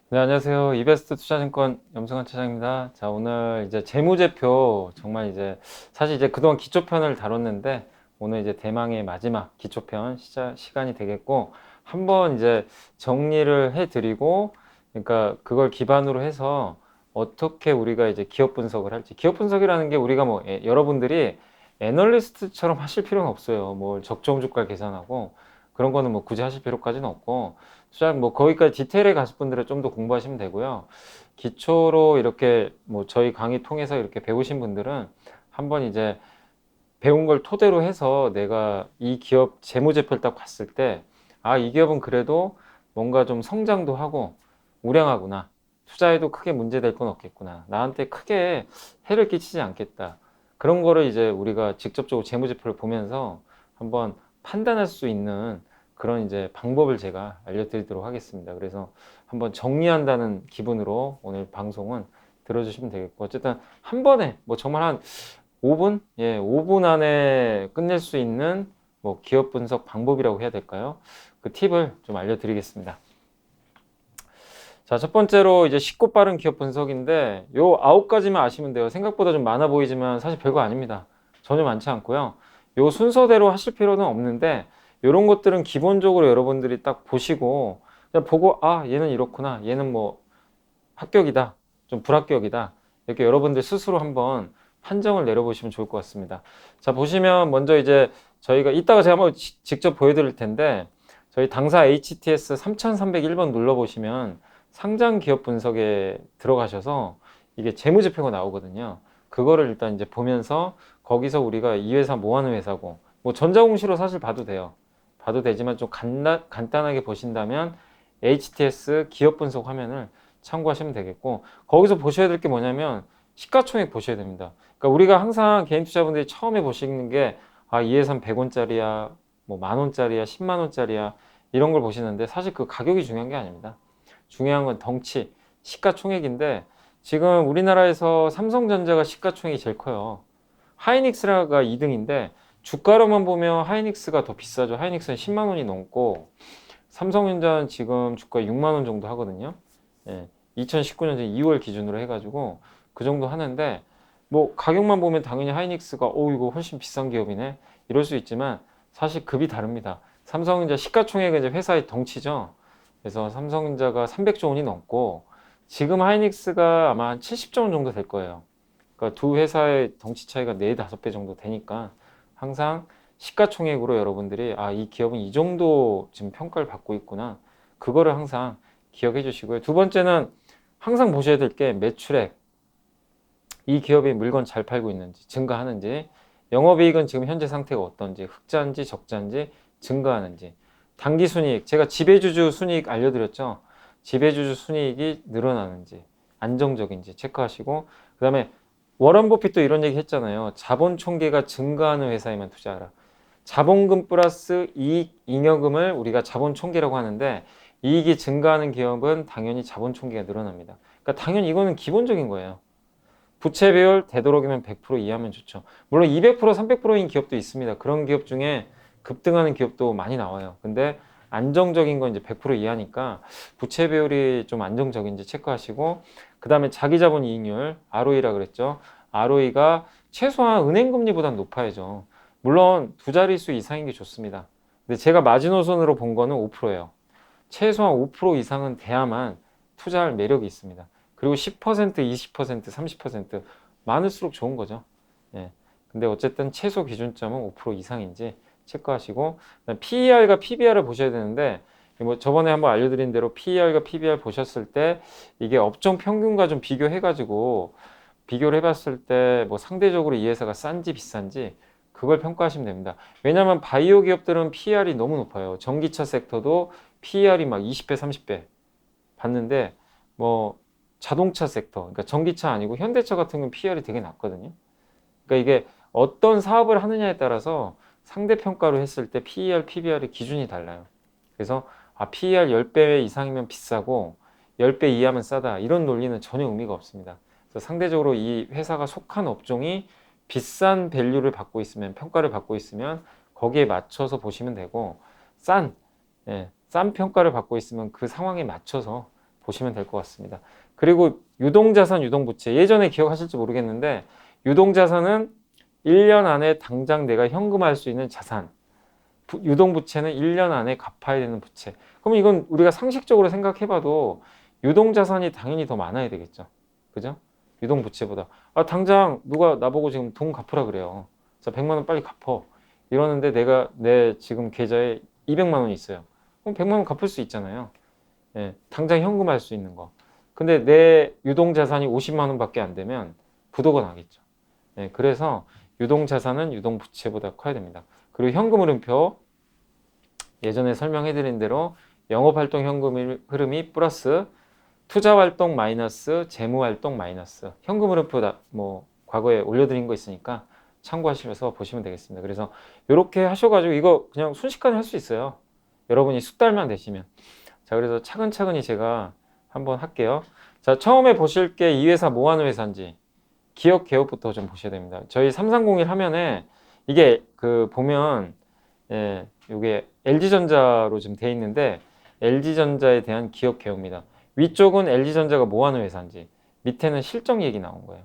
네, 안녕하세요. 이베스트 투자증권 염승환 차장입니다. 자, 오늘 이제 재무제표 정말 이제 사실 이제 그동안 기초편을 다뤘는데 오늘 이제 대망의 마지막 기초편 시간이 되겠고 한번 이제 정리를 해드리고 그러니까 그걸 기반으로 해서 어떻게 우리가 이제 기업 분석을 할지 기업 분석이라는 게 우리가 뭐 여러분들이 애널리스트처럼 하실 필요는 없어요. 뭐 적정 주가 계산하고 그런 거는 뭐 굳이 하실 필요까지는 없고 투자 뭐 거기까지 디테일에 가실 분들은 좀 더 공부하시면 되고요. 기초로 이렇게 뭐 저희 강의 통해서 이렇게 배우신 분들은 한번 이제 배운 걸 토대로 해서 내가 이 기업 재무제표를 딱 봤을 때 아, 이 기업은 그래도 뭔가 좀 성장도 하고 우량하구나. 투자에도 크게 문제될 건 없겠구나. 나한테 크게 해를 끼치지 않겠다. 그런 거를 이제 우리가 직접적으로 재무제표를 보면서 한번 판단할 수 있는 그런 이제 방법을 제가 알려드리도록 하겠습니다. 그래서 한번 정리한다는 기분으로 오늘 방송은 들어주시면 되겠고 어쨌든 한 번에 뭐 정말 한 5분? 예, 5분 안에 끝낼 수 있는 뭐 기업 분석 방법이라고 해야 될까요? 그 팁을 좀 알려드리겠습니다. 자, 첫 번째로 이제 쉽고 빠른 기업 분석인데 요 9가지만 아시면 돼요. 생각보다 좀 많아 보이지만 사실 별거 아닙니다. 전혀 많지 않고요. 요 순서대로 하실 필요는 없는데 요런 것들은 기본적으로 여러분들이 딱 보시고 그냥 보고 아, 얘는 이렇구나. 얘는 뭐 합격이다. 좀 불합격이다. 이렇게 여러분들 스스로 한번 판정을 내려보시면 좋을 것 같습니다. 자, 보시면 먼저 이제 저희가 이따가 제가 한번 직접 보여드릴 텐데 저희 당사 HTS 3301번 눌러보시면 상장 기업 분석에 들어가셔서 이게 재무제표가 나오거든요. 그거를 일단 이제 보면서 거기서 우리가 이 회사 뭐 하는 회사고 뭐 전자공시로 사실 봐도 돼요. 봐도 되지만 좀 간단하게 보신다면 HTS 기업 분석 화면을 참고하시면 되겠고 거기서 보셔야 될 게 뭐냐면 시가총액 보셔야 됩니다. 그러니까 우리가 항상 개인 투자분들이 처음에 보시는 게 아, 이 회사는 100원짜리야, 뭐 만원짜리야, 10만원짜리야 이런 걸 보시는데 사실 그 가격이 중요한 게 아닙니다. 중요한 건 덩치, 시가총액인데 지금 우리나라에서 삼성전자가 시가총액이 제일 커요. 하이닉스가 2등인데 주가로만 보면 하이닉스가 더 비싸죠. 하이닉스는 10만 원이 넘고 삼성전자는 지금 주가 6만 원 정도 하거든요. 예, 2019년 2월 기준으로 해가지고 그 정도 하는데 뭐 가격만 보면 당연히 하이닉스가 오 이거 훨씬 비싼 기업이네 이럴 수 있지만 사실 급이 다릅니다. 삼성전자 시가총액은 이제 회사의 덩치죠. 그래서 삼성전자가 300조 원이 넘고 지금 하이닉스가 아마 한 70조 원 정도 될 거예요. 그러니까 두 회사의 덩치 차이가 4, 5배 정도 되니까 항상 시가총액으로 여러분들이 아, 이 기업은 이 정도 지금 평가를 받고 있구나. 그거를 항상 기억해 주시고요. 두 번째는 항상 보셔야 될 게 매출액. 이 기업이 물건 잘 팔고 있는지, 증가하는지, 영업이익은 지금 현재 상태가 어떤지, 흑자인지 적자인지, 증가하는지, 당기순이익, 제가 지배주주 순이익 알려드렸죠. 지배주주 순이익이 늘어나는지, 안정적인지 체크하시고, 그 다음에 워런 버핏도 이런 얘기 했잖아요. 자본 총계가 증가하는 회사에만 투자하라. 자본금 플러스 이익, 잉여금을 우리가 자본 총계라고 하는데 이익이 증가하는 기업은 당연히 자본 총계가 늘어납니다. 그러니까 당연히 이거는 기본적인 거예요. 부채 비율 되도록이면 100% 이하면 좋죠. 물론 200%, 300%인 기업도 있습니다. 그런 기업 중에 급등하는 기업도 많이 나와요. 근데 안정적인 건 이제 100% 이하니까 부채 비율이 좀 안정적인지 체크하시고 그 다음에 자기 자본 이익률 ROE라 그랬죠. ROE가 최소한 은행 금리보다 높아야죠. 물론 두 자릿수 이상인 게 좋습니다. 근데 제가 마지노선으로 본 거는 5%예요. 최소한 5% 이상은 돼야만 투자할 매력이 있습니다. 그리고 10%, 20%, 30% 많을수록 좋은 거죠. 예. 근데 어쨌든 최소 기준점은 5% 이상인지 체크하시고 PER과 PBR을 보셔야 되는데 뭐 저번에 한번 알려드린 대로 PER과 PBR 보셨을 때 이게 업종 평균과 좀 비교해가지고 비교를 해봤을 때 뭐 상대적으로 이 회사가 싼지 비싼지 그걸 평가하시면 됩니다. 왜냐하면 바이오 기업들은 PER이 너무 높아요. 전기차 섹터도 PER이 막 20배, 30배 봤는데 뭐 자동차 섹터, 그러니까 전기차 아니고 현대차 같은 경우는 PER이 되게 낮거든요. 그러니까 이게 어떤 사업을 하느냐에 따라서 상대 평가로 했을 때 PER, PBR의 기준이 달라요. 그래서 아, PER 10배 이상이면 비싸고 10배 이하면 싸다. 이런 논리는 전혀 의미가 없습니다. 그래서 상대적으로 이 회사가 속한 업종이 비싼 밸류를 받고 있으면 평가를 받고 있으면 거기에 맞춰서 보시면 되고 싼 예, 싼 평가를 받고 있으면 그 상황에 맞춰서 보시면 될 것 같습니다. 그리고 유동자산, 유동부채. 예전에 기억하실지 모르겠는데 유동자산은 1년 안에 당장 내가 현금화할 수 있는 자산. 유동부채는 1년 안에 갚아야 되는 부채. 그럼 이건 우리가 상식적으로 생각해봐도 유동자산이 당연히 더 많아야 되겠죠. 그죠? 유동부채보다. 아, 당장 누가 나보고 지금 돈 갚으라 그래요. 자, 100만 원 빨리 갚어. 이러는데 내가 내 지금 계좌에 200만 원이 있어요. 그럼 100만 원 갚을 수 있잖아요. 예, 당장 현금할 수 있는 거. 근데 내 유동자산이 50만 원밖에 안 되면 부도가 나겠죠. 예, 그래서 유동자산은 유동부채보다 커야 됩니다. 그리고 현금 흐름표 예전에 설명해드린 대로 영업활동 현금 흐름이 플러스 투자활동 마이너스 재무활동 마이너스 현금 흐름표 뭐 과거에 올려드린 거 있으니까 참고하시면서 보시면 되겠습니다. 그래서 이렇게 하셔가지고 이거 그냥 순식간에 할 수 있어요. 여러분이 숙달만 되시면. 자, 그래서 차근차근히 제가 한번 할게요. 자, 처음에 보실 게 이 회사 뭐 하는 회사인지 기업 개요부터 좀 보셔야 됩니다. 저희 3301 화면에 이게 그 보면 예, 이게 LG전자로 좀 돼 있는데 LG전자에 대한 기업 개요입니다. 위쪽은 LG전자가 뭐 하는 회사인지 밑에는 실적 얘기 나온 거예요.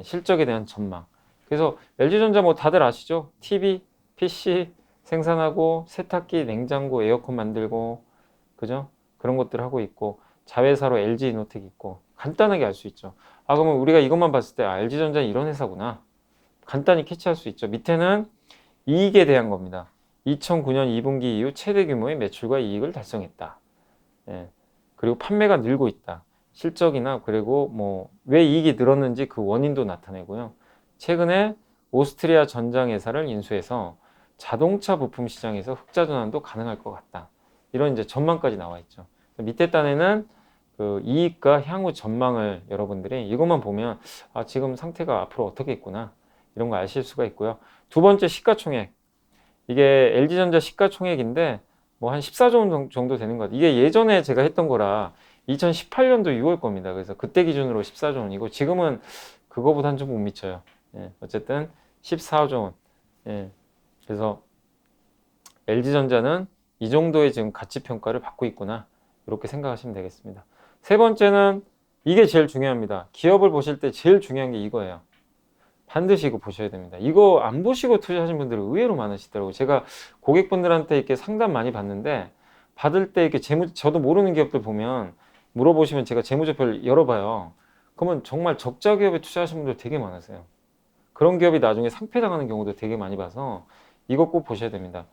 실적에 대한 전망. 그래서 LG전자 뭐 다들 아시죠? TV, PC 생산하고 세탁기, 냉장고, 에어컨 만들고 그죠? 그런 것들 하고 있고 자회사로 LG이노텍 있고 간단하게 알 수 있죠. 아, 그러면 우리가 이것만 봤을 때 LG전자는 이런 회사구나. 간단히 캐치할 수 있죠. 밑에는 이익에 대한 겁니다. 2009년 2분기 이후 최대 규모의 매출과 이익을 달성했다. 예. 그리고 판매가 늘고 있다. 실적이나 그리고 뭐 왜 이익이 늘었는지 그 원인도 나타내고요. 최근에 오스트리아 전장회사를 인수해서 자동차 부품 시장에서 흑자 전환도 가능할 것 같다. 이런 이제 전망까지 나와 있죠. 밑에 단에는 그 이익과 향후 전망을 여러분들이 이것만 보면 아, 지금 상태가 앞으로 어떻게 있구나 이런 거 아실 수가 있고요. 두 번째 시가총액. 이게 LG전자 시가총액인데 뭐 한 14조 정도 되는 것 같아요. 이게 예전에 제가 했던 거라 2018년도 6월 겁니다. 그래서 그때 기준으로 14조 원이고 지금은 그거보다는 좀 못 미쳐요. 예, 어쨌든 14조 원. 예, 그래서 LG전자는 이 정도의 지금 가치 평가를 받고 있구나. 이렇게 생각하시면 되겠습니다. 세 번째는 이게 제일 중요합니다. 기업을 보실 때 제일 중요한 게 이거예요. 반드시 이거 보셔야 됩니다. 이거 안 보시고 투자하신 분들이 의외로 많으시더라고요. 제가 고객분들한테 이렇게 상담 많이 받는데 받을 때 이렇게 저도 모르는 기업들 보면 물어보시면 제가 재무제표를 열어봐요. 그러면 정말 적자 기업에 투자하신 분들 되게 많으세요. 그런 기업이 나중에 상폐당하는 경우도 되게 많이 봐서 이거 꼭 보셔야 됩니다.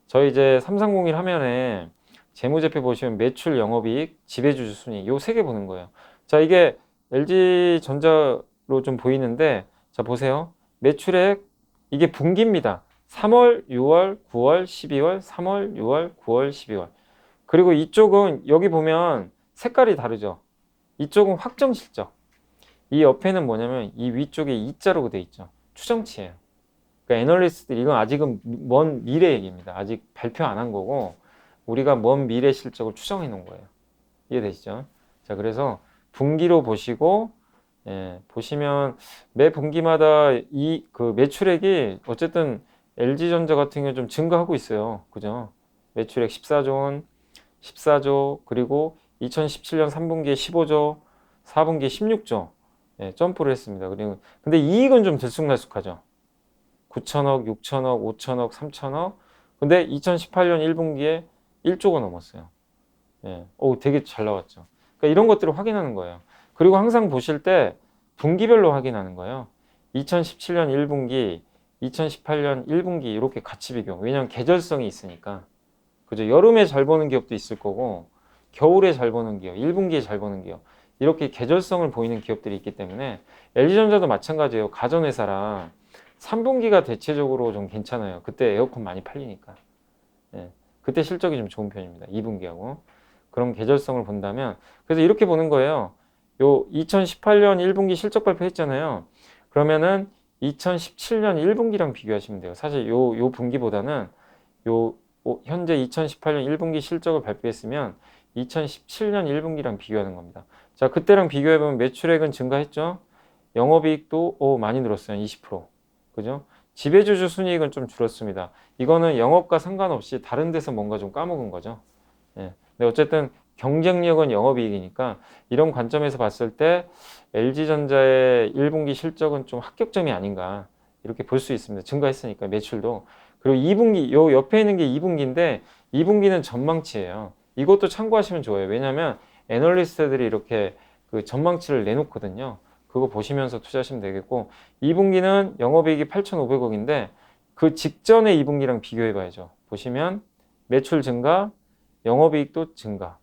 저희 이제 3301 화면에 재무제표 보시면 매출, 영업이익, 지배주주 순위 요 세 개 보는 거예요. 자, 이게 LG전자로 좀 보이는데 자, 보세요. 매출액 이게 분기입니다. 3월, 6월, 9월, 12월, 3월, 6월, 9월, 12월. 그리고 이쪽은 여기 보면 색깔이 다르죠. 이쪽은 확정 실적. 이 옆에는 뭐냐면 이 위쪽에 이자로 돼 있죠. 추정치예요. 그러니까 애널리스트들 이건 아직은 먼 미래 얘기입니다. 아직 발표 안 한 거고 우리가 먼 미래 실적을 추정해 놓은 거예요. 이해되시죠? 자, 그래서 분기로 보시고 예, 보시면 매 분기마다 이 그 매출액이 어쨌든 LG전자 같은 경우 좀 증가하고 있어요. 그죠? 매출액 14조 원, 14조 그리고 2017년 3분기에 15조, 4분기에 16조 예, 점프를 했습니다. 그리고 근데 이익은 좀 들쑥날쑥하죠. 9천억, 6천억, 5천억, 3천억. 근데 2018년 1분기에 1조가 넘었어요. 예. 오, 되게 잘 나왔죠. 그러니까 이런 것들을 확인하는 거예요. 그리고 항상 보실 때 분기별로 확인하는 거예요. 2017년 1분기, 2018년 1분기 이렇게 같이 비교. 왜냐하면 계절성이 있으니까. 그죠? 여름에 잘 버는 기업도 있을 거고 겨울에 잘 버는 기업, 1분기에 잘 버는 기업. 이렇게 계절성을 보이는 기업들이 있기 때문에 LG전자도 마찬가지예요. 가전회사랑 3분기가 대체적으로 좀 괜찮아요. 그때 에어컨 많이 팔리니까. 예. 그때 실적이 좀 좋은 편입니다. 2분기하고. 그런 계절성을 본다면 그래서 이렇게 보는 거예요. 요 2018년 1분기 실적 발표했잖아요. 그러면은 2017년 1분기랑 비교하시면 돼요. 사실 요 분기보다는 현재 2018년 1분기 실적을 발표했으면 2017년 1분기랑 비교하는 겁니다. 자, 그때랑 비교해보면 매출액은 증가했죠. 영업이익도 많이 늘었어요. 20%. 그죠? 지배주주 순이익은 좀 줄었습니다. 이거는 영업과 상관없이 다른 데서 뭔가 좀 까먹은 거죠. 예. 근데 어쨌든 경쟁력은 영업이익이니까 이런 관점에서 봤을 때 LG전자의 1분기 실적은 좀 합격점이 아닌가 이렇게 볼 수 있습니다. 증가했으니까 매출도. 그리고 2분기 요 옆에 있는 게 2분기인데 2분기는 전망치예요. 이것도 참고하시면 좋아요. 왜냐하면 애널리스트들이 이렇게 그 전망치를 내놓거든요. 그거 보시면서 투자하시면 되겠고 2분기는 영업이익이 8,500억인데 그 직전의 2분기랑 비교해 봐야죠. 보시면 매출 증가, 영업이익도 증가.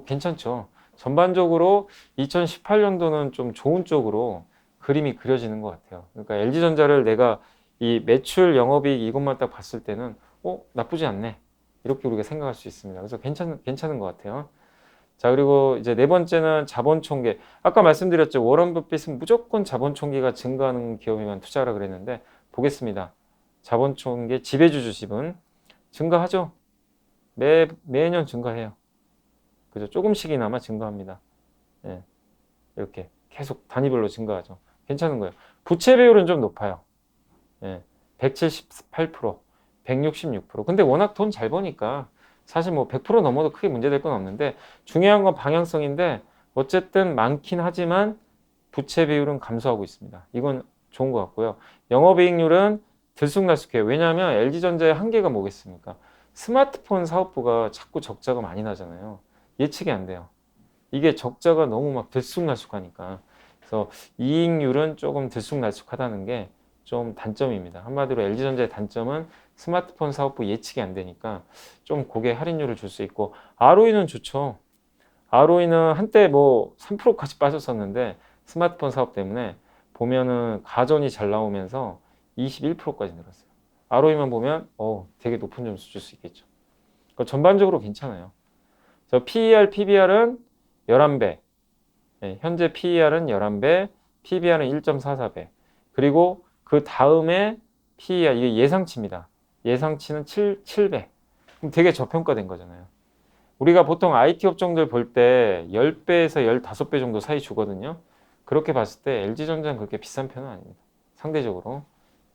괜찮죠. 전반적으로 2018년도는 좀 좋은 쪽으로 그림이 그려지는 것 같아요. 그러니까 LG전자를 내가 이 매출, 영업이익 이것만 딱 봤을 때는 나쁘지 않네. 이렇게 우리가 생각할 수 있습니다. 그래서 괜찮은 것 같아요. 자, 그리고 이제 네 번째는 자본 총계. 아까 말씀드렸죠. 워런 버핏은 무조건 자본 총계가 증가하는 기업에만 투자하라 그랬는데 보겠습니다. 자본 총계 지배주주 지분 증가하죠. 매년 증가해요. 그죠? 조금씩이나마 증가합니다. 예, 이렇게 계속 단위별로 증가하죠. 괜찮은 거예요. 부채 비율은 좀 높아요. 예, 178%, 166%. 근데 워낙 돈 잘 버니까 사실 뭐 100% 넘어도 크게 문제될 건 없는데 중요한 건 방향성인데 어쨌든 많긴 하지만 부채 비율은 감소하고 있습니다. 이건 좋은 것 같고요. 영업이익률은 들쑥날쑥해요. 왜냐하면 LG전자의 한계가 뭐겠습니까? 스마트폰 사업부가 자꾸 적자가 많이 나잖아요. 예측이 안 돼요. 이게 적자가 너무 막 들쑥날쑥하니까. 그래서 이익률은 조금 들쑥날쑥하다는 게 좀 단점입니다. 한마디로 LG전자의 단점은 스마트폰 사업부 예측이 안 되니까 좀 고객 할인율을 줄 수 있고 ROE는 좋죠. ROE는 한때 뭐 3%까지 빠졌었는데 스마트폰 사업 때문에 보면은 가전이 잘 나오면서 21%까지 늘었어요. ROE만 보면 되게 높은 점수 줄 수 있겠죠. 그러니까 전반적으로 괜찮아요. 저 PER, PBR은 11배. 네, 현재 PER은 11배, PBR은 1.44배. 그리고 그 다음에 PER, 이게 예상치입니다. 예상치는 7배. 그럼 되게 저평가된 거잖아요. 우리가 보통 IT 업종들 볼 때 10배에서 15배 정도 사이 주거든요. 그렇게 봤을 때 LG전자는 그렇게 비싼 편은 아닙니다. 상대적으로.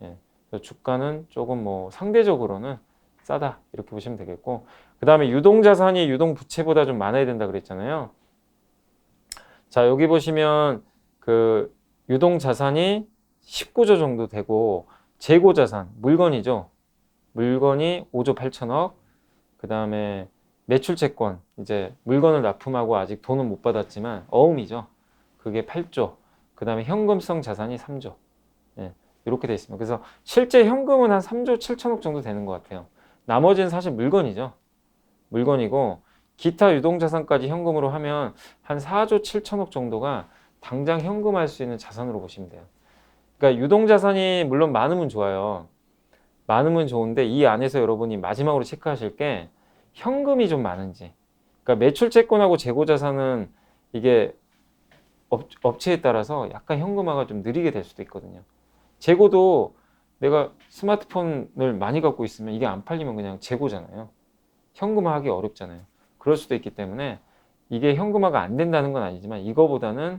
예. 주가는 조금 뭐 상대적으로는 싸다. 이렇게 보시면 되겠고. 그 다음에 유동자산이 유동부채보다 좀 많아야 된다 그랬잖아요. 자, 여기 보시면 그 유동자산이 19조 정도 되고 재고자산, 물건이죠. 물건이 5조 8천억. 그 다음에 매출채권, 이제 물건을 납품하고 아직 돈은 못 받았지만 어음이죠. 그게 8조. 그 다음에 현금성 자산이 3조. 예, 이렇게 돼 있습니다. 그래서 실제 현금은 한 3조 7천억 정도 되는 것 같아요. 나머지는 사실 물건이죠. 물건이고 기타 유동자산까지 현금으로 하면 한 4조 7천억 정도가 당장 현금할 수 있는 자산으로 보시면 돼요. 그러니까 유동자산이 물론 많으면 좋아요. 많으면 좋은데 이 안에서 여러분이 마지막으로 체크하실 게 현금이 좀 많은지. 그러니까 매출채권하고 재고자산은 이게 업체에 따라서 약간 현금화가 좀 느리게 될 수도 있거든요. 재고도 내가 스마트폰을 많이 갖고 있으면 이게 안 팔리면 그냥 재고잖아요. 현금화하기 어렵잖아요. 그럴 수도 있기 때문에 이게 현금화가 안 된다는 건 아니지만 이거보다는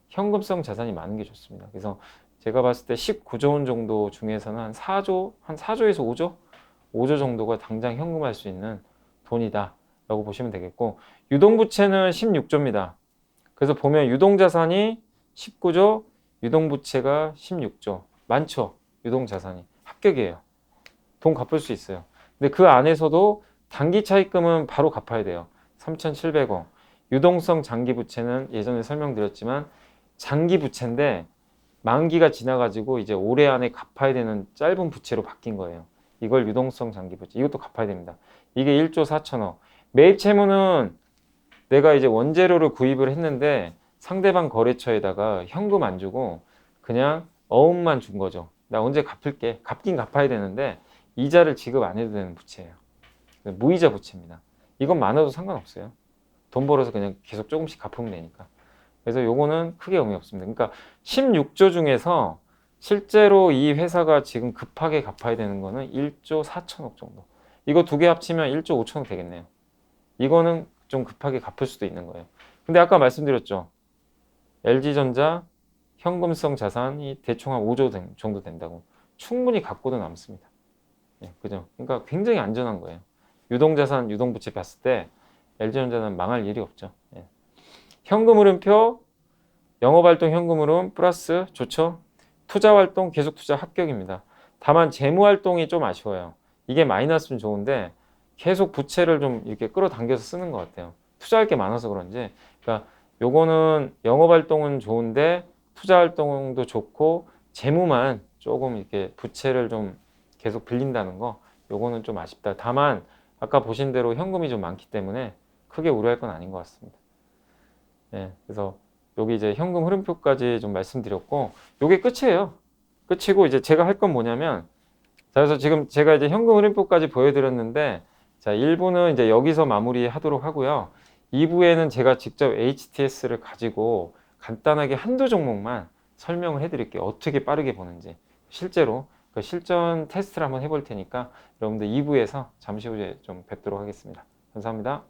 현금성 자산이 많은 게 좋습니다. 그래서 제가 봤을 때 19조 원 정도 중에서는 한 4조에서 5조? 5조 정도가 당장 현금할 수 있는 돈이다 라고 보시면 되겠고 유동부채는 16조입니다. 그래서 보면 유동자산이 19조, 유동부채가 16조. 많죠? 유동자산이. 합격이에요. 돈 갚을 수 있어요. 근데 그 안에서도 단기 차입금은 바로 갚아야 돼요. 3,700억. 유동성 장기 부채는 예전에 설명드렸지만 장기 부채인데 만기가 지나가지고 이제 올해 안에 갚아야 되는 짧은 부채로 바뀐 거예요. 이걸 유동성 장기 부채. 이것도 갚아야 됩니다. 이게 1조 4천억. 매입 채무는 내가 이제 원재료를 구입을 했는데 상대방 거래처에다가 현금 안 주고 그냥 어음만 준 거죠. 나 언제 갚을게. 갚긴 갚아야 되는데 이자를 지급 안 해도 되는 부채예요. 무이자 부채입니다. 이건 많아도 상관없어요. 돈 벌어서 그냥 계속 조금씩 갚으면 되니까. 그래서 요거는 크게 의미 없습니다. 그러니까 16조 중에서 실제로 이 회사가 지금 급하게 갚아야 되는 거는 1조 4천억 정도. 이거 두 개 합치면 1조 5천억 되겠네요. 이거는 좀 급하게 갚을 수도 있는 거예요. 근데 아까 말씀드렸죠. LG전자 현금성 자산이 대충 한 5조 정도 된다고. 충분히 갖고도 남습니다. 예, 그죠? 그러니까 굉장히 안전한 거예요. 유동자산, 유동부채 봤을 때 LG전자는 망할 일이 없죠. 예. 현금 흐름표, 영업활동 현금 흐름 플러스 좋죠. 투자활동 계속 투자 합격입니다. 다만 재무활동이 좀 아쉬워요. 이게 마이너스는 좋은데 계속 부채를 좀 이렇게 끌어당겨서 쓰는 것 같아요. 투자할 게 많아서 그런지. 그러니까 요거는 영업활동은 좋은데 투자활동도 좋고 재무만 조금 이렇게 부채를 좀 계속 빌린다는 거, 요거는 좀 아쉽다. 다만 아까 보신 대로 현금이 좀 많기 때문에 크게 우려할 건 아닌 것 같습니다. 예, 그래서 여기 이제 현금 흐름표까지 좀 말씀드렸고, 요게 끝이에요. 끝이고 이제 제가 할 건 뭐냐면, 자, 그래서 지금 제가 이제 현금 흐름표까지 보여드렸는데, 자, 1부는 이제 여기서 마무리하도록 하고요. 2부에는 제가 직접 HTS를 가지고 간단하게 한두 종목만 설명을 해드릴게요. 어떻게 빠르게 보는지. 실제로 그 실전 테스트를 한번 해볼 테니까 여러분들 2부에서 잠시 후에 좀 뵙도록 하겠습니다. 감사합니다.